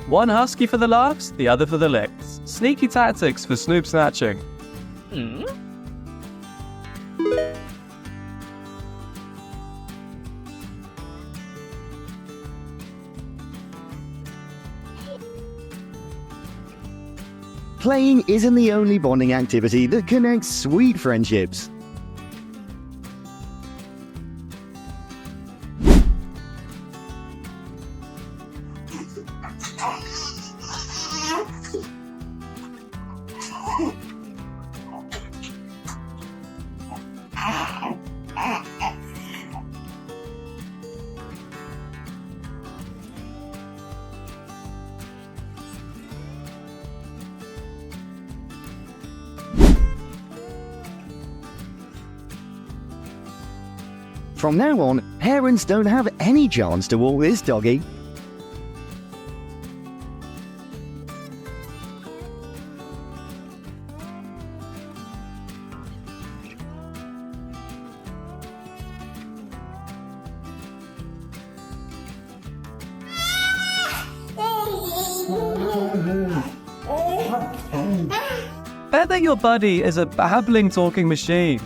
One husky for the laughs, the other for the licks. Sneaky tactics for snoop snatching. Playing isn't the only bonding activity that connects sweet friendships. From now on, parents don't have any chance to walk this doggy. Bet that your buddy is a babbling talking machine.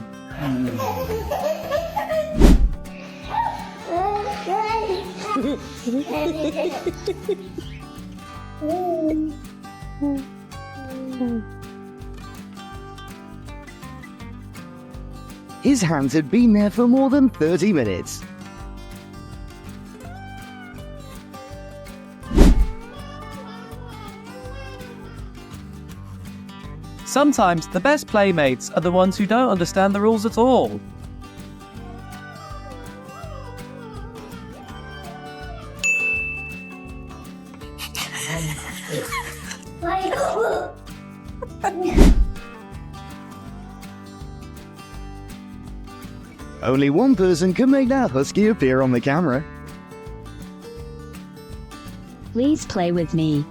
His hands had been there for more than 30 minutes. Sometimes the best playmates are the ones who don't understand the rules at all. Only one person can make that husky appear on the camera. Please play with me.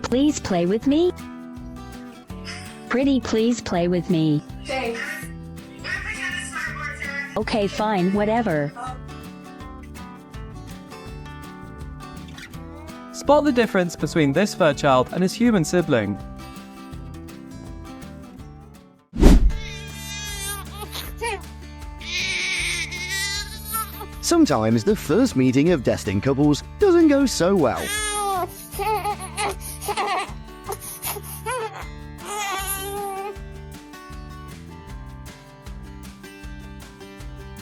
Please play with me. Pretty, please play with me. Okay, fine, whatever. Spot the difference between this fur child and his human sibling. Sometimes the first meeting of destined couples doesn't go so well.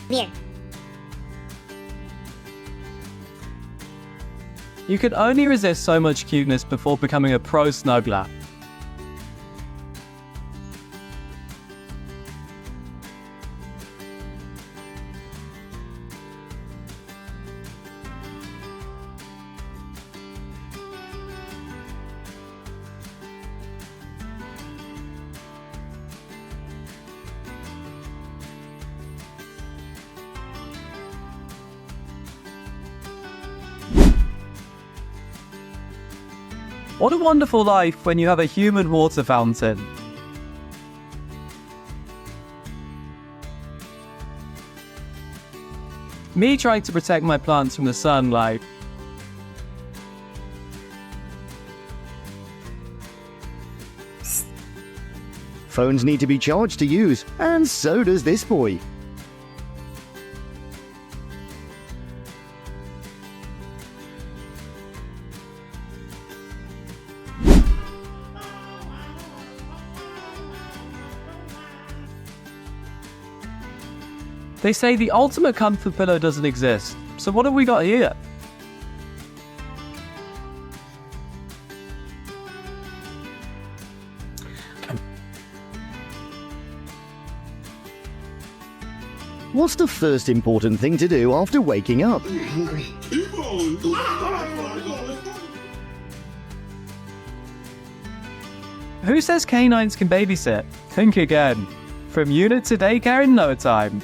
Bien. You can only resist so much cuteness before becoming a pro snuggler. What a wonderful life when you have a human water fountain. Me trying to protect my plants from the sunlight. Phones need to be charged to use, and so does this boy. They say the ultimate comfort pillow doesn't exist, so what have we got here? What's the first important thing to do after waking up? Who says canines can babysit? Think again. From unit to daycare in no time.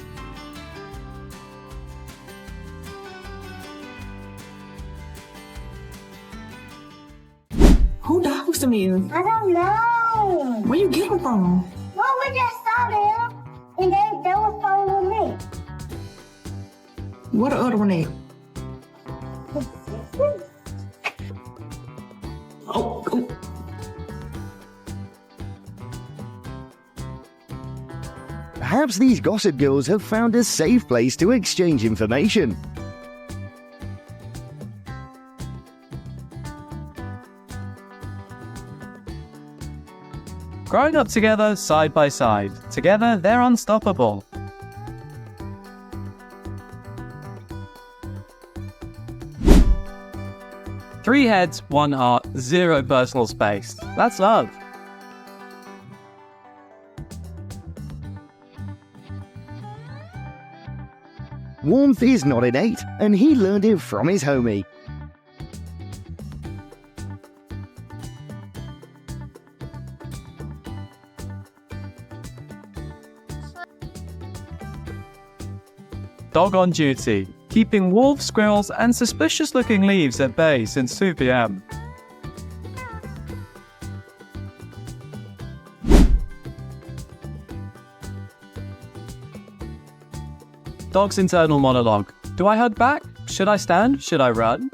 Who dogs them is? I don't know. Where you get them from? Well, we just saw them, and they were following me. What the other one at? Perhaps these gossip girls have found a safe place to exchange information. Growing up together, side by side. Together, they're unstoppable. Three heads, one heart, zero personal space. That's love. Warmth is not innate, and he learned it from his homie. Dog on duty, keeping wolves, squirrels, and suspicious-looking leaves at bay since 2 p.m. Dog's internal monologue. Do I hug back? Should I stand? Should I run?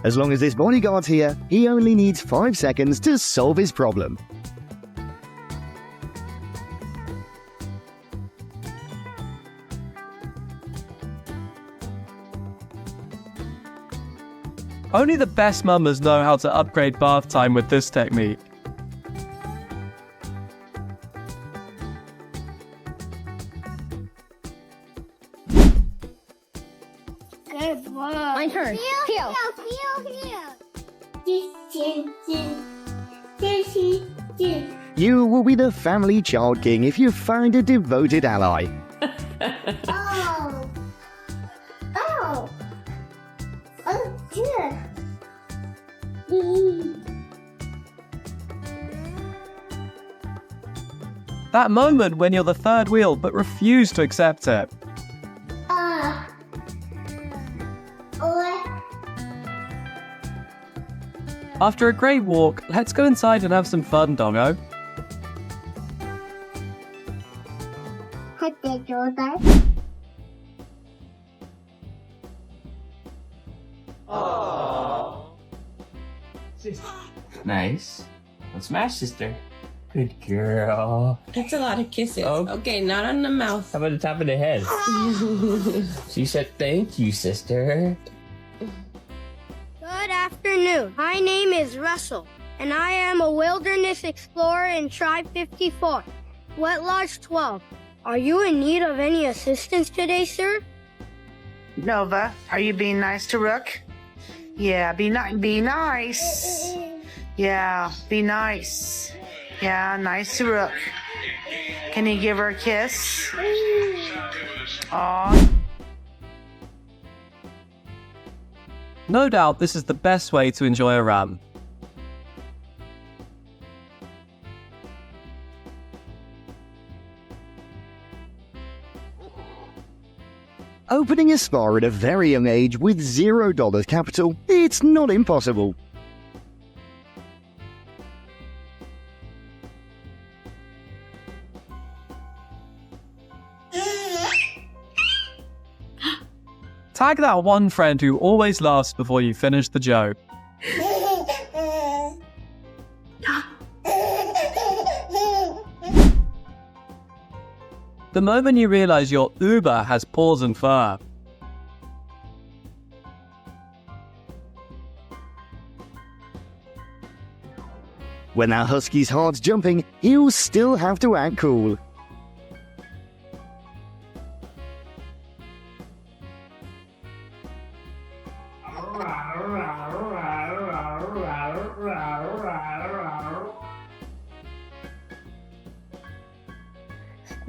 As long as this bodyguard's here, he only needs 5 seconds to solve his problem. Only the best mamas know how to upgrade bath time with this technique. Good boy. My turn. Heel. You will be the family child king if you find a devoted ally. Oh. Oh. Oh, good. That moment when you're the third wheel but refuse to accept it. After a great walk, let's go inside and have some fun, doggo. Nice. Don't smash, sister. Good girl. That's a lot of kisses. Oh. Okay, not on the mouth. How about the top of the head? She said thank you, sister. Good afternoon. My name is Russell, and I am a wilderness explorer in Tribe 54, Wet Lodge 12. Are you in need of any assistance today, sir? Nova, are you being nice to Rook? Yeah, be nice. Yeah, be nice. Yeah, nice to Rook. Can you give her a kiss? Aww. No doubt this is the best way to enjoy a run. Opening a spa at a very young age with $0 capital, it's not impossible. Tag that one friend who always laughs before you finish the joke. The moment you realize your Uber has paws and fur. When that husky's heart's jumping, he'll still have to act cool.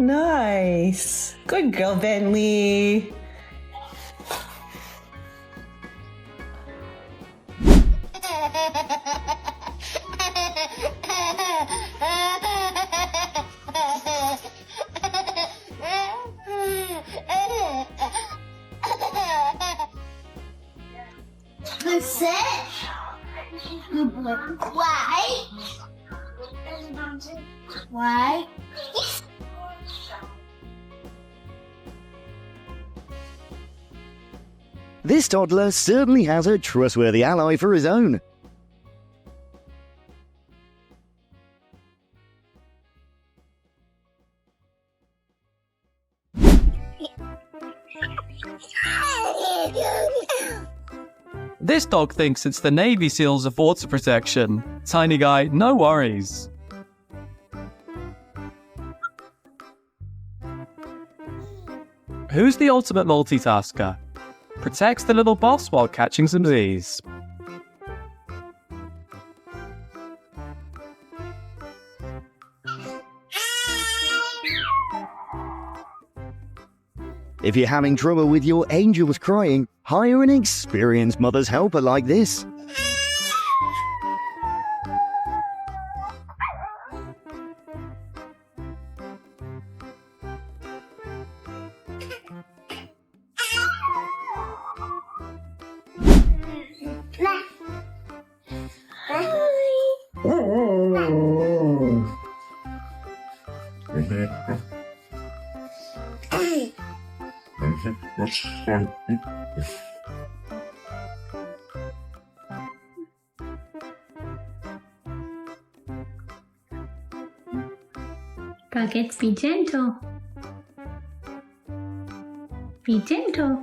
Nice. Good girl, Bentley. That's it. Good boy. Why? Why? This toddler certainly has a trustworthy ally for his own. This dog thinks it's the Navy SEALs of water protection. Tiny guy, no worries. Who's the ultimate multitasker? Protects the little boss while catching some Z's. If you're having trouble with your angels crying, hire an experienced mother's helper like this. Buckets, be gentle. Be gentle.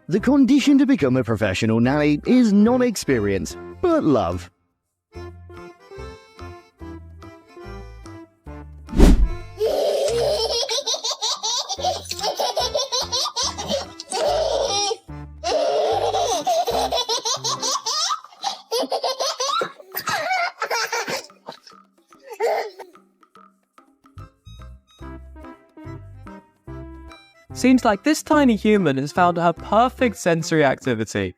The condition to become a professional nanny is not experience, but love. Seems like this tiny human has found her perfect sensory activity.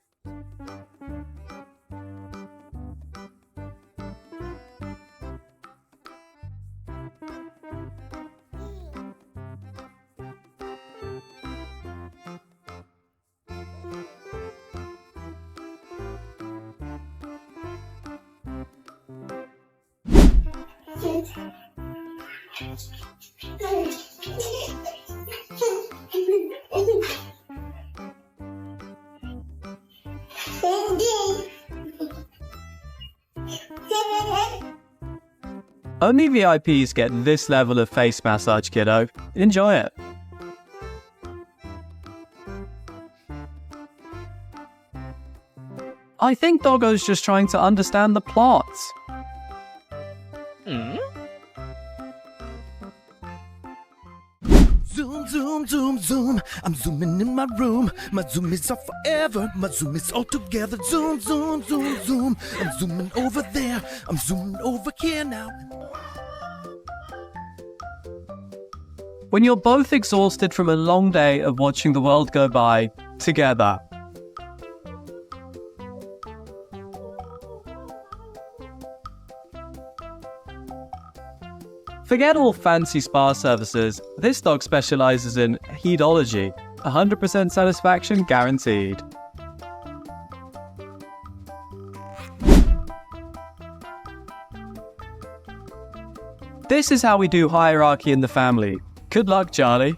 Only VIPs get this level of face massage, kiddo. Enjoy it. I think Doggo's just trying to understand the plot. Zoom, zoom, zoom, zoom. I'm zooming in my room. My zoom is off forever. My zoom is all together. Zoom, zoom, zoom, zoom. I'm zooming over there. I'm zooming over here now. When you're both exhausted from a long day of watching the world go by together. Forget all fancy spa services, this dog specializes in hedology, 100% satisfaction guaranteed. This is how we do hierarchy in the family. Good luck, Charlie.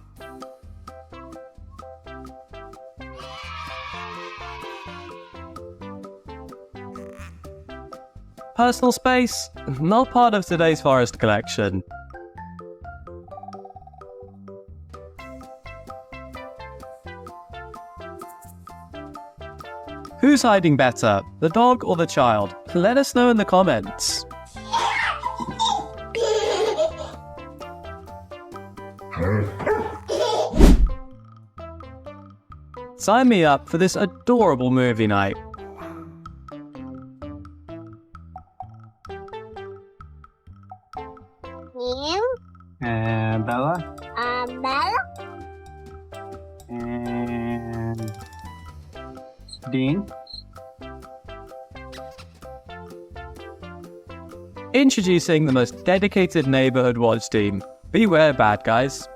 Personal space? Not part of today's forest collection. Who's hiding better, the dog or the child? Let us know in the comments. Sign me up for this adorable movie night. And Bella. Bella. And Dean. Introducing the most dedicated neighborhood watch team. Beware, bad guys.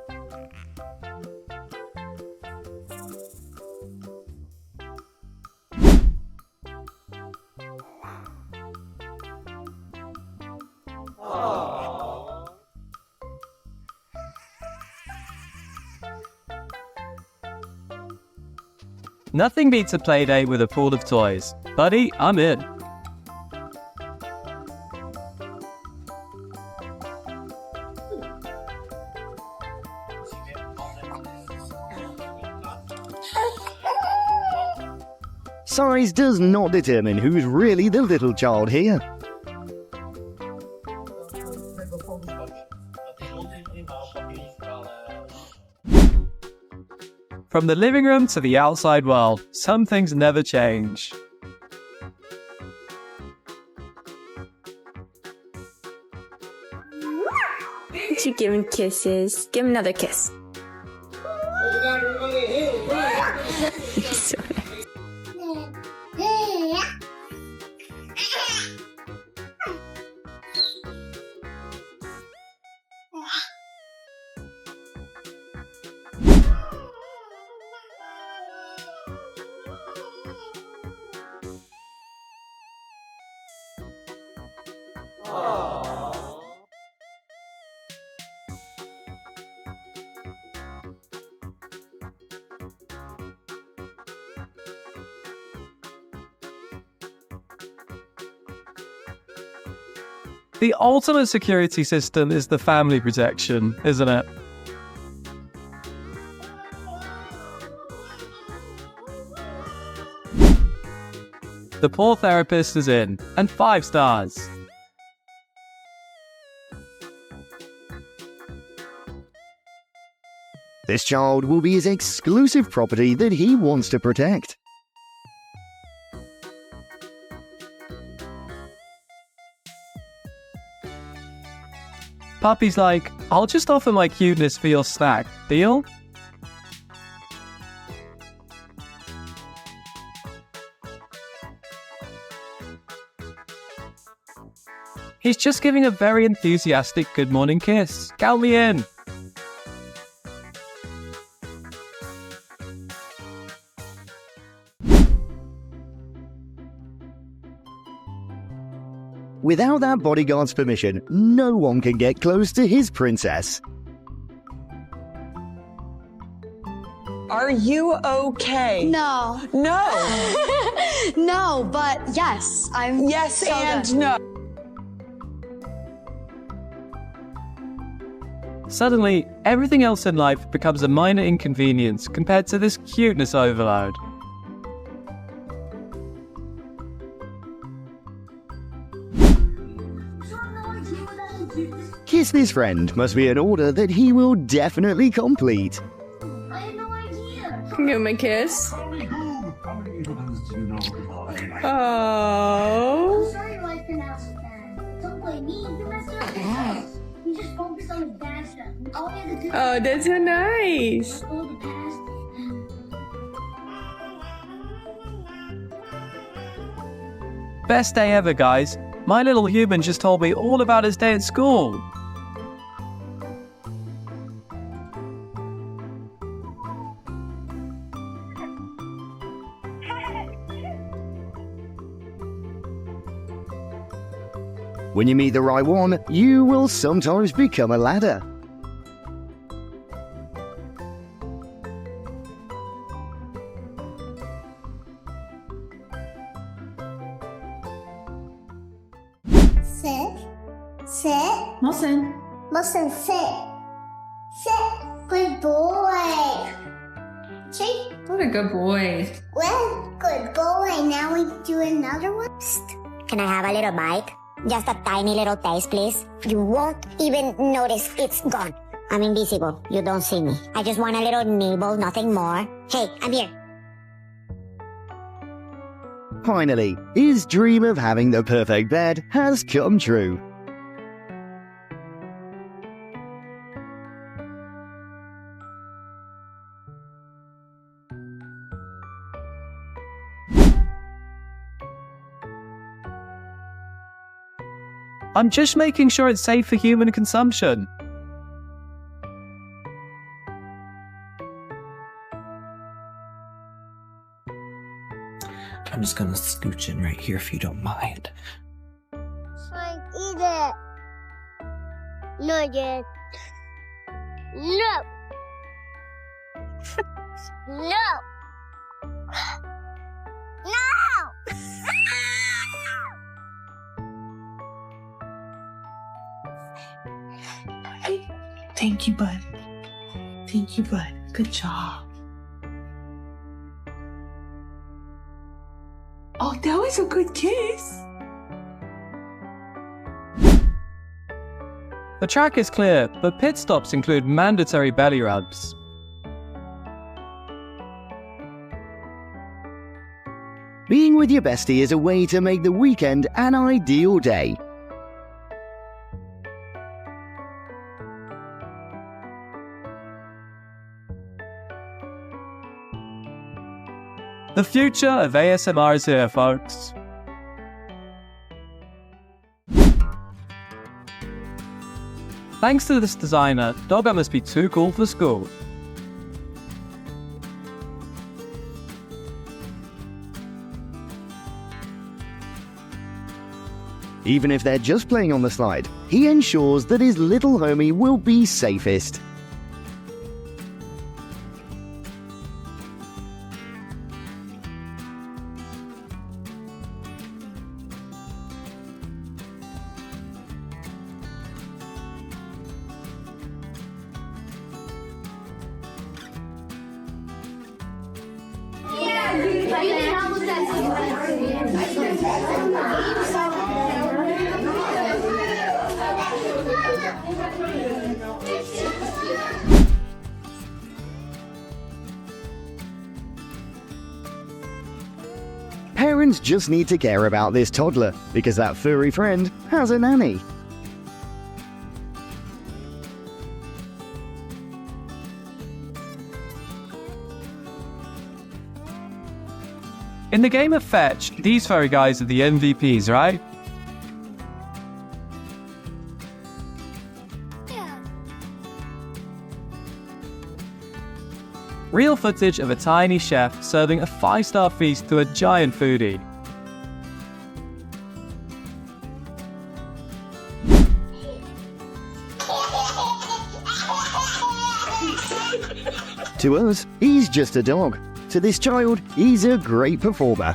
Nothing beats a playdate with a pool of toys. Buddy, I'm in. Size does not determine who's really the little child here. From the living room to the outside world, some things never change. You give him kisses. Give him another kiss. So The ultimate security system is the family protection, isn't it? The poor therapist is in, and 5 stars. This child will be his exclusive property that he wants to protect. Puppy's like, I'll just offer my cuteness for your snack, deal? He's just giving a very enthusiastic good morning kiss. Count me in. Without that bodyguard's permission, no one can get close to his princess. Are you okay? No. No. No, but yes, I'm. Yes so and good. no. Suddenly, everything else in life becomes a minor inconvenience compared to this cuteness overload. Kiss this friend must be an order that he will definitely complete. give him a kiss. Oh. Sorry, life pronounced bad. Don't blame me. You messed up. You just focus on the bad stuff. All we have to do. Oh, that's so nice. All the past. Best day ever, guys. My little human just told me all about his day at school. When you meet the right one, you will sometimes become a ladder. Sit. Sit. Listen. Listen, sit. Sit. Good boy. See? What a good boy. Well, good boy. Now we do another one. Can I have a little bite? Just a tiny little taste, please. You won't even notice it's gone. I'm invisible. You don't see me. I just want a little nibble, nothing more. Hey, I'm here. Finally, his dream of having the perfect bed has come true. I'm just making sure it's safe for human consumption. I'm just gonna scooch in right here if you don't mind. Frank, eat it. No, yet. No. No. No. Thank you, bud. Thank you, bud. Good job. That was a good kiss. The track is clear, but pit stops include mandatory belly rubs. Being with your bestie is a way to make the weekend an ideal day. The future of ASMR is here, folks. Thanks to this designer, Doggo must be too cool for school. Even if they're just playing on the slide, he ensures that his little homie will be safest. Parents just need to care about this toddler, because that furry friend has a nanny. In the game of Fetch, these furry guys are the MVPs, right? Real footage of a tiny chef serving a 5-star feast to a giant foodie. To us, he's just a dog. To this child, he's a great performer.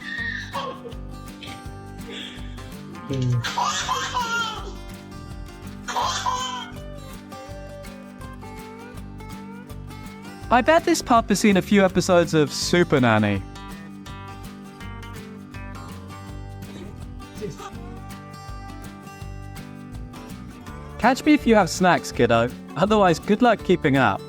I bet this pup has seen a few episodes of Super Nanny. Catch me if you have snacks, kiddo. Otherwise, good luck keeping up.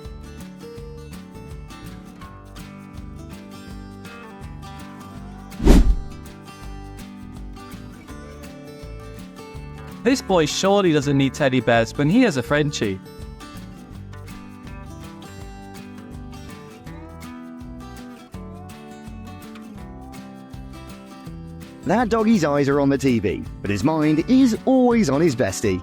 This boy surely doesn't need teddy bears when he has a Frenchie. That doggy's eyes are on the TV, but his mind is always on his bestie.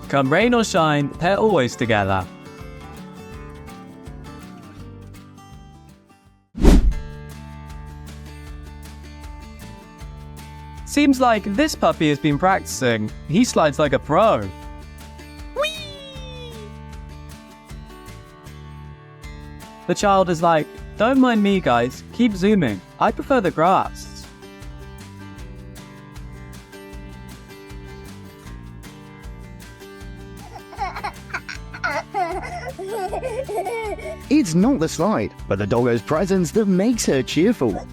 Come rain or shine, they're always together. Seems like this puppy has been practicing. He slides like a pro. The child is like, don't mind me guys, keep zooming. I prefer the grass. It's not the slide, but the doggo's presence that makes her cheerful.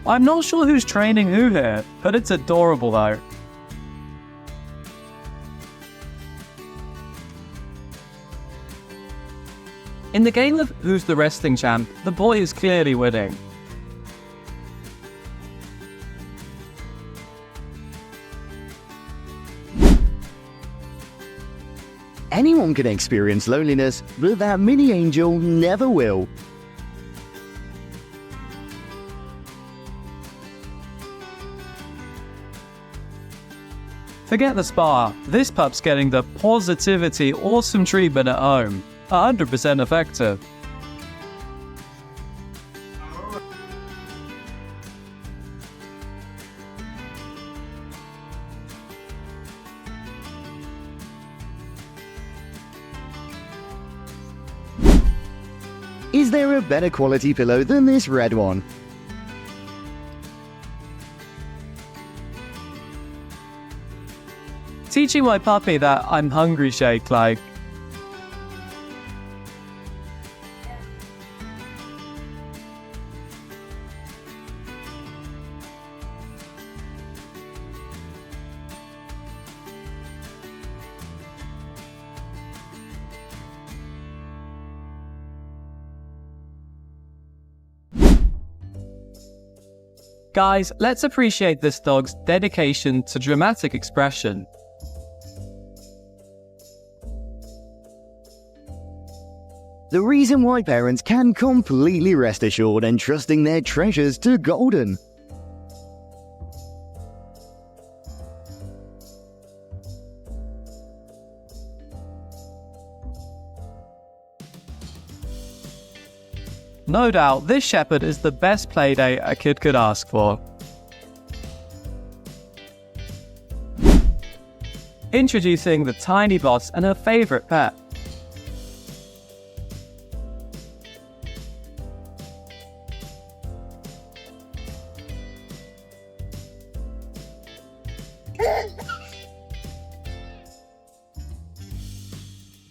I'm not sure who's training who here, but it's adorable though. In the game of Who's the Wrestling Champ, the boy is clearly winning. Anyone can experience loneliness, but that mini angel never will. Forget the spa, this pup's getting the positivity awesome treatment at home. 100% effective. Is there a better quality pillow than this red one? Teaching my puppy that I'm hungry shake like. Guys, let's appreciate this dog's dedication to dramatic expression. The reason why parents can completely rest assured entrusting their treasures to Golden. No doubt, this shepherd is the best playdate a kid could ask for. Introducing the tiny boss and her favorite pet.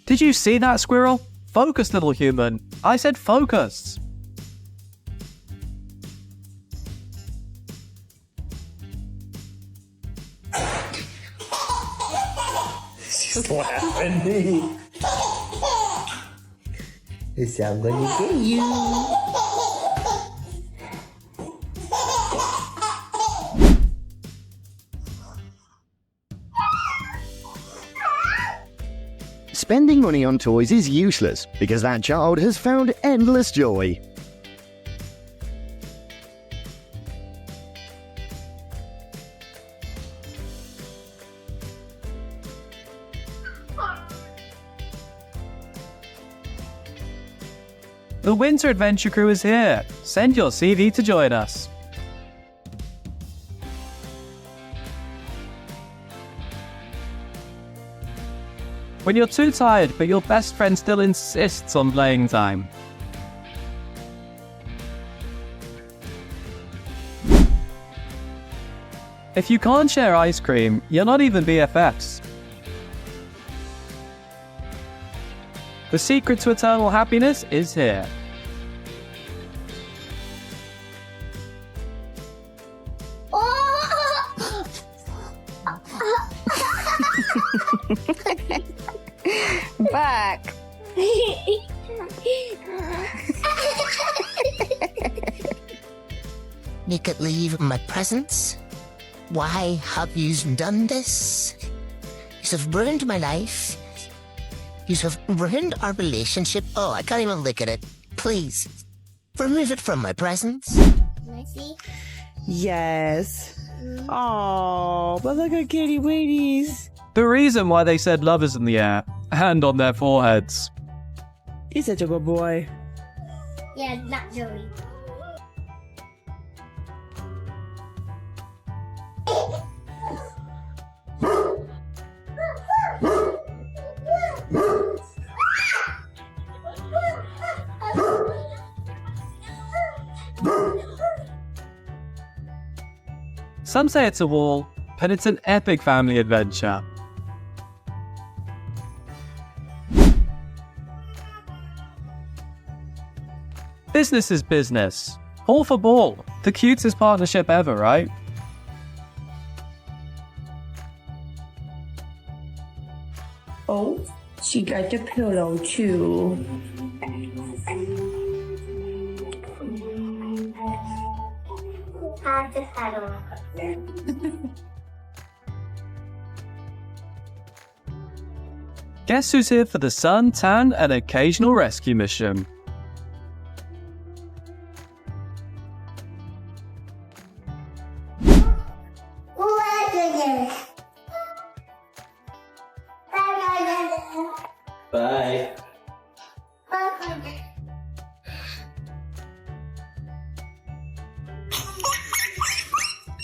Did you see that, squirrel? Focus, little human. I said focus. She's laughing. This I'm gonna get you. Spending money on toys is useless because that child has found endless joy. The Winter Adventure Crew is here. Send your CV to join us. When you're too tired but your best friend still insists on playing time. If you can't share ice cream, you're not even BFFs. The secret to eternal happiness is here. Back. You could leave my presence? Why have you done this? You have ruined my life. You have ruined our relationship. Oh, I can't even look at it. Please, remove it from my presence. Can I see? Yes. Oh, but look at kitty waities. The reason why they said love is in the air and on their foreheads. He's such a good boy. Yeah, not Joey. Some say it's a wall, but it's an epic family adventure. Business is business. All for ball. The cutest partnership ever, right? Oh, she got the pillow too. Guess who's here for the sun, tan, and occasional rescue mission? Bye.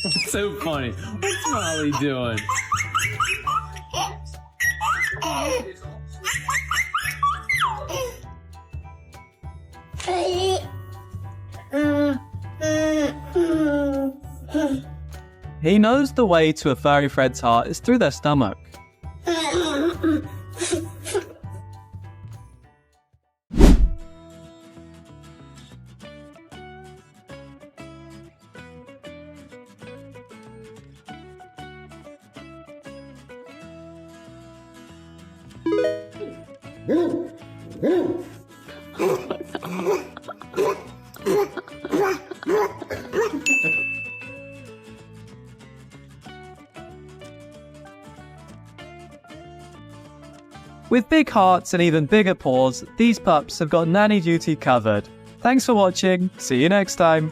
It's so funny. What's Molly doing? He knows the way to a furry friend's heart is through their stomach. With big hearts and even bigger paws, these pups have got nanny duty covered. Thanks for watching, see you next time.